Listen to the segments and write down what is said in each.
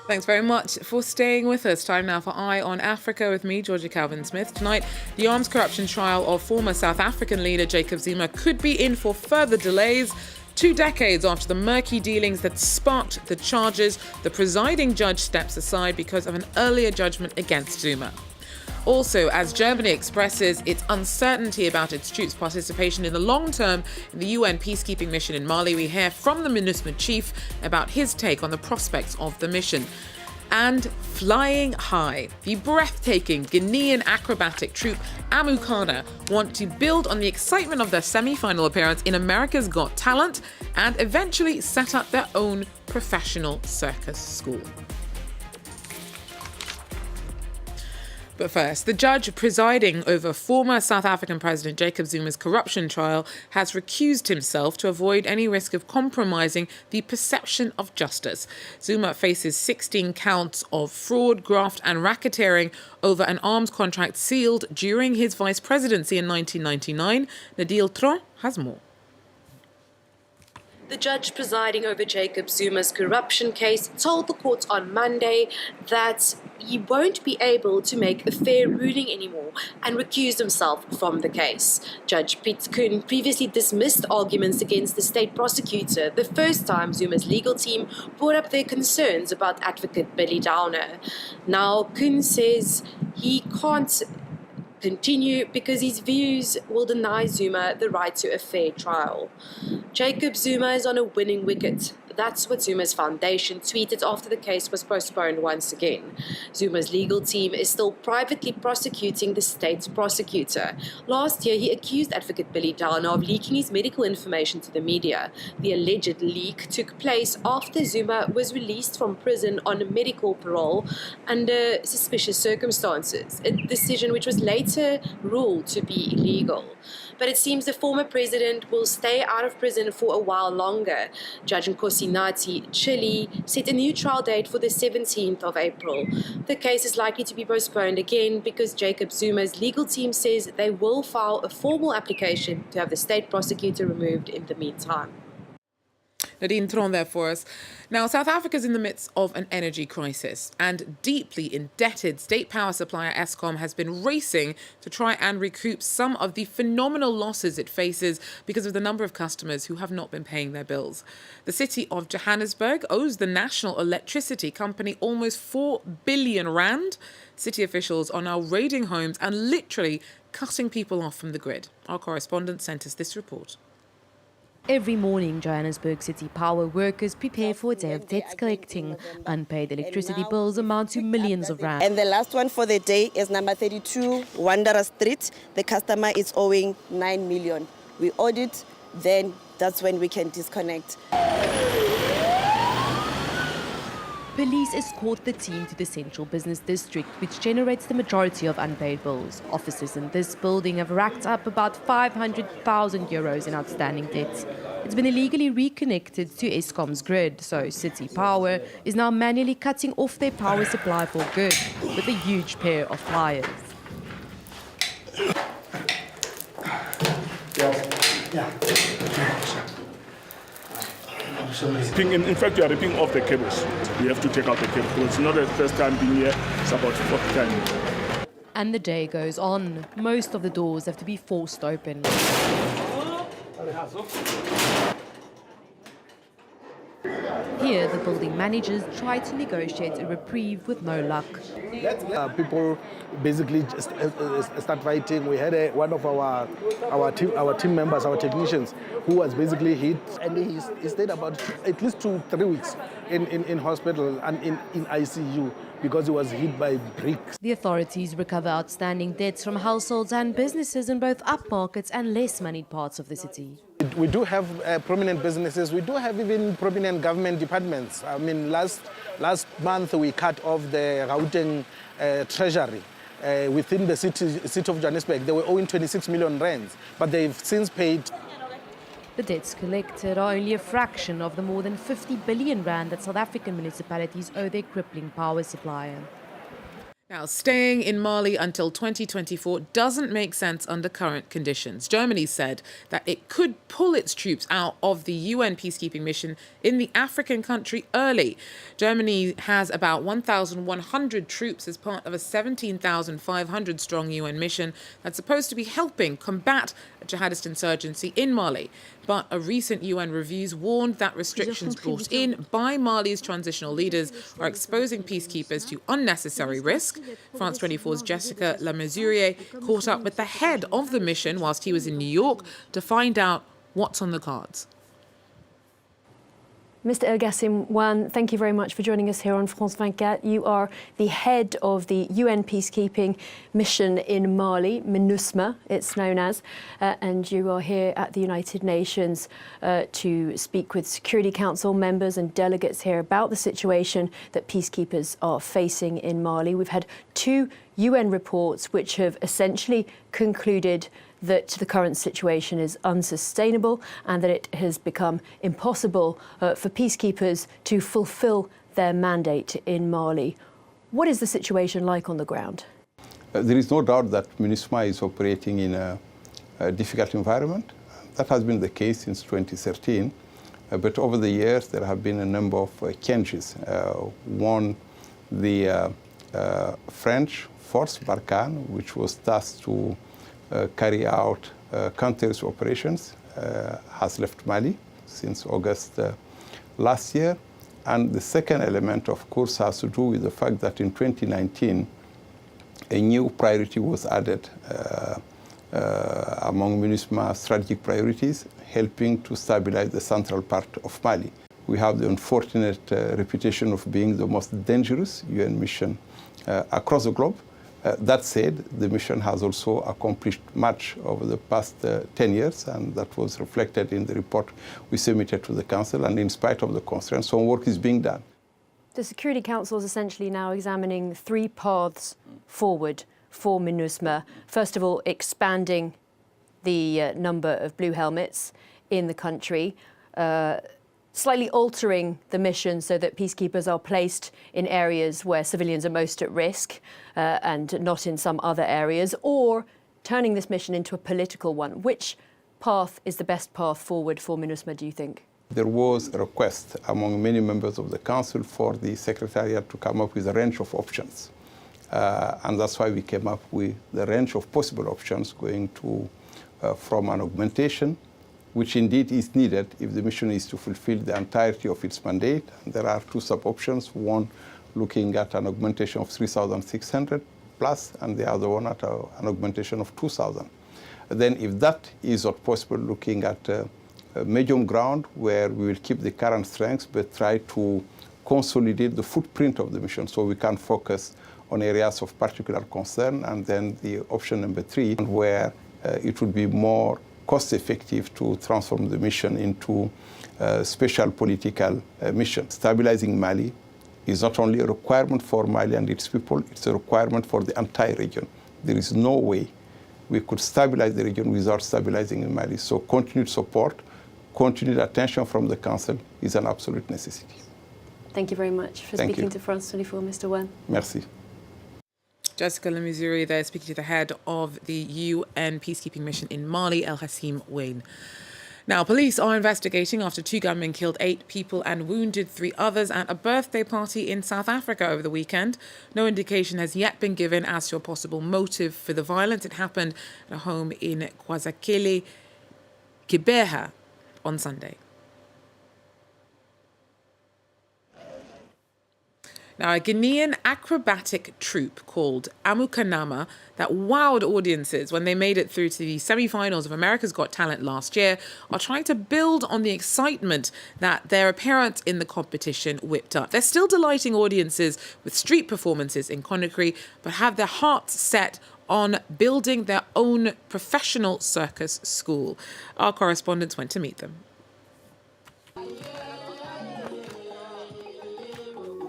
Thanks very much for staying with us. Time now for Eye on Africa with me, Georgia Calvin-Smith. Tonight, the arms corruption trial of former South African leader Jacob Zuma could be in for further delays. 2 decades after the murky dealings that sparked the charges, the presiding judge steps aside because of an earlier judgment against Zuma. Also, as Germany expresses its uncertainty about its troops' participation in the long term in the UN peacekeeping mission in Mali, we hear from the Minusma Chief about his take on the prospects of the mission. And flying high, the breathtaking Guinean acrobatic troupe Amoukanama want to build on the excitement of their semi-final appearance in America's Got Talent and eventually set up their own professional circus school. But first, the judge presiding over former South African President Jacob Zuma's corruption trial has recused himself to avoid any risk of compromising the perception of justice. Zuma faces 16 counts of fraud, graft and racketeering over an arms contract sealed during his vice presidency in 1999. Nadil Tron has more. The judge presiding over Jacob Zuma's corruption case told the court on Monday that he won't be able to make a fair ruling anymore and recused himself from the case. Judge Piet Koen previously dismissed arguments against the state prosecutor the first time Zuma's legal team brought up their concerns about advocate Billy Downer. Now, Koen says he can't continue because his views will deny Zuma the right to a fair trial. Jacob Zuma is on a winning wicket. That's what Zuma's foundation tweeted after the case was postponed once again. Zuma's legal team is still privately prosecuting the state prosecutor. Last year, he accused advocate Billy Downer of leaking his medical information to the media. The alleged leak took place after Zuma was released from prison on medical parole under suspicious circumstances, a decision which was later ruled to be illegal. But it seems the former president will stay out of prison for a while longer. Judge Nkosinati Chile set a new trial date for the 17th of April. The case is likely to be postponed again because Jacob Zuma's legal team says they will file a formal application to have the state prosecutor removed in the meantime. Nadine Tron there for us. Now, South Africa is in the midst of an energy crisis, and deeply indebted state power supplier Eskom has been racing to try and recoup some of the phenomenal losses it faces because of the number of customers who have not been paying their bills. The city of Johannesburg owes the national electricity company almost 4 billion rand. City officials are now raiding homes and literally cutting people off from the grid. Our correspondent sent us this report. Every morning, Johannesburg City Power workers prepare for a day of debt collecting. Unpaid electricity bills amount to millions of rand. And the last one for the day is number 32, Wanderer Street. The customer is owing 9 million. We audit, then that's when we can disconnect. Police escort the team to the central business district, which generates the majority of unpaid bills. Officers in this building have racked up about 500,000 euros in outstanding debts. It's been illegally reconnected to Eskom's grid, so City Power is now manually cutting off their power supply for good with a huge pair of pliers. In fact, you are ripping off the cables. You have to take out the cable. It's not the first time being here, it's about 4th time. And the day goes on. Most of the doors have to be forced open. Here, the building managers try to negotiate a reprieve with no luck. People basically just start fighting. We had one of our team members, our technicians, who was basically hit, and he stayed about at least 2-3 weeks in hospital and in ICU because he was hit by bricks. The authorities recover outstanding debts from households and businesses in both upmarkets and less moneyed parts of the city. We do have prominent businesses. We do have even prominent government departments. I mean, last month we cut off the Gauteng treasury within the city of Johannesburg. They were owing 26 million rands, but they've since paid. The debts collected are only a fraction of the more than 50 billion rand that South African municipalities owe their crippling power supplier. Now, staying in Mali until 2024 doesn't make sense under current conditions. Germany said that it could pull its troops out of the UN peacekeeping mission in the African country early. Germany has about 1,100 troops as part of a 17,500 strong UN mission that's supposed to be helping combat a jihadist insurgency in Mali. But a recent UN reviews warned that restrictions brought in by Mali's transitional leaders are exposing peacekeepers to unnecessary risk. France 24's Jessica Lamezurier caught up with the head of the mission whilst he was in New York to find out what's on the cards. Mr. El-Gassim Wan, thank you very much for joining us here on France 24. You are the head of the UN peacekeeping mission in Mali, Minusma, it's known as, and you are here at the United Nations to speak with Security Council members and delegates here about the situation that peacekeepers are facing in Mali. We've had 2 UN reports which have essentially concluded that the current situation is unsustainable and that it has become impossible for peacekeepers to fulfill their mandate in Mali. What is the situation like on the ground? There is no doubt that MINUSMA is operating in a difficult environment. That has been the case since 2013. But over the years, there have been a number of changes. One, the French force, Barkhane, which was tasked to carry out counter operations, has left Mali since August last year. And the second element, of course, has to do with the fact that in 2019, a new priority was added among MINUSMA's strategic priorities, helping to stabilize the central part of Mali. We have the unfortunate reputation of being the most dangerous UN mission across the globe. That said, the mission has also accomplished much over the past 10 years, and that was reflected in the report we submitted to the Council. And in spite of the constraints, some work is being done. The Security Council is essentially now examining 3 paths forward for MINUSMA. First of all, expanding the number of blue helmets in the country, slightly altering the mission so that peacekeepers are placed in areas where civilians are most at risk and not in some other areas, or turning this mission into a political one. Which path is the best path forward for MINUSMA, do you think? There was a request among many members of the Council for the Secretariat to come up with a range of options. And that's why we came up with the range of possible options going to from an augmentation, which indeed is needed if the mission is to fulfill the entirety of its mandate. And there are 2 sub-options, one looking at an augmentation of 3,600 plus, and the other one at an augmentation of 2,000. Then if that is not possible, looking at a medium ground where we will keep the current strengths but try to consolidate the footprint of the mission so we can focus on areas of particular concern. And then the option number 3, where it would be more cost-effective to transform the mission into a special political mission. Stabilizing Mali is not only a requirement for Mali and its people, it's a requirement for the entire region. There is no way we could stabilize the region without stabilizing in Mali. So continued support, continued attention from the Council is an absolute necessity. Thank you very much for speaking to France 24, Mr. Wan. Merci. Jessica Lamezurier there speaking to the head of the UN peacekeeping mission in Mali, El-Gassim Wan. Now, police are investigating after 2 gunmen killed 8 people and wounded 3 others at a birthday party in South Africa over the weekend. No indication has yet been given as to a possible motive for the violence. It happened at a home in KwaZulu, Kibeha on Sunday. Now, a Guinean acrobatic troupe called Amoukanama that wowed audiences when they made it through to the semi-finals of America's Got Talent last year are trying to build on the excitement that their appearance in the competition whipped up. They're still delighting audiences with street performances in Conakry, but have their hearts set on building their own professional circus school. Our correspondents went to meet them.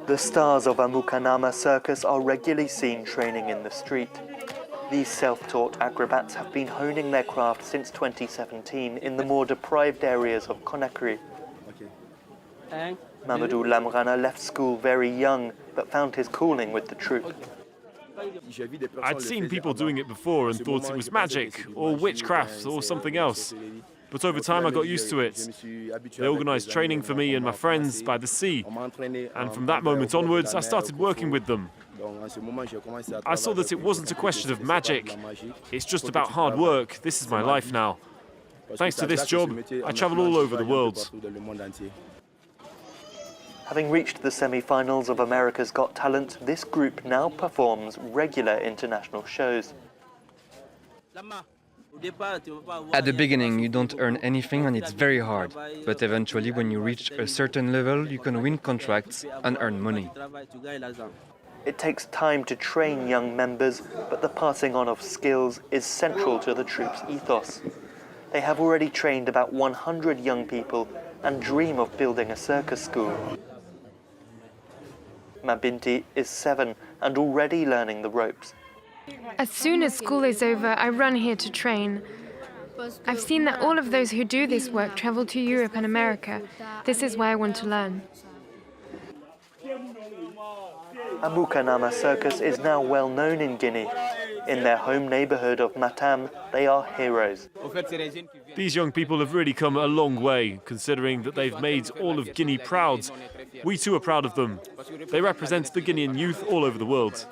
The stars of Amoukanama Circus are regularly seen training in the street. These self-taught acrobats have been honing their craft since 2017 in the more deprived areas of Conakry. Mamadou Lamrana left school very young, but found his calling with the troupe. I'd seen people doing it before and thought it was magic or witchcraft or something else. But over time I got used to it. They organised training for me and my friends by the sea. And from that moment onwards, I started working with them. I saw that it wasn't a question of magic. It's just about hard work. This is my life now. Thanks to this job, I travel all over the world. Having reached the semi-finals of America's Got Talent, this group now performs regular international shows. At the beginning, you don't earn anything and it's very hard. But eventually, when you reach a certain level, you can win contracts and earn money. It takes time to train young members, but the passing on of skills is central to the troup's ethos. They have already trained about 100 young people and dream of building a circus school. Mabinti is 7 and already learning the ropes. As soon as school is over, I run here to train. I've seen that all of those who do this work travel to Europe and America. This is why I want to learn. Amoukanama Circus is now well known in Guinea. In their home neighbourhood of Matam, they are heroes. These young people have really come a long way, considering that they've made all of Guinea proud. We too are proud of them. They represent the Guinean youth all over the world.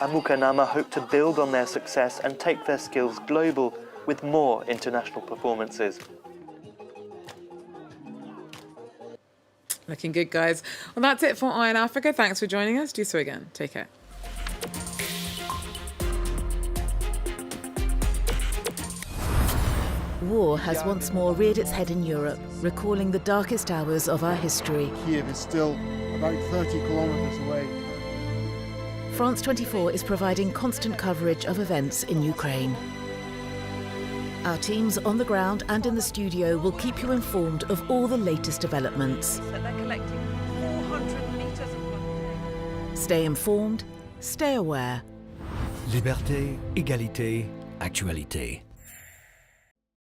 Amoukanama hope to build on their success and take their skills global with more international performances. Looking good, guys. Well, that's it for Eye on Africa. Thanks for joining us. Do so again. Take care. War has once more reared its head in Europe, recalling the darkest hours of our history. Kiev is still about 30 kilometers away. France 24 is providing constant coverage of events in Ukraine. Our teams on the ground and in the studio will keep you informed of all the latest developments. Stay informed, stay aware. Liberté, égalité, actualité.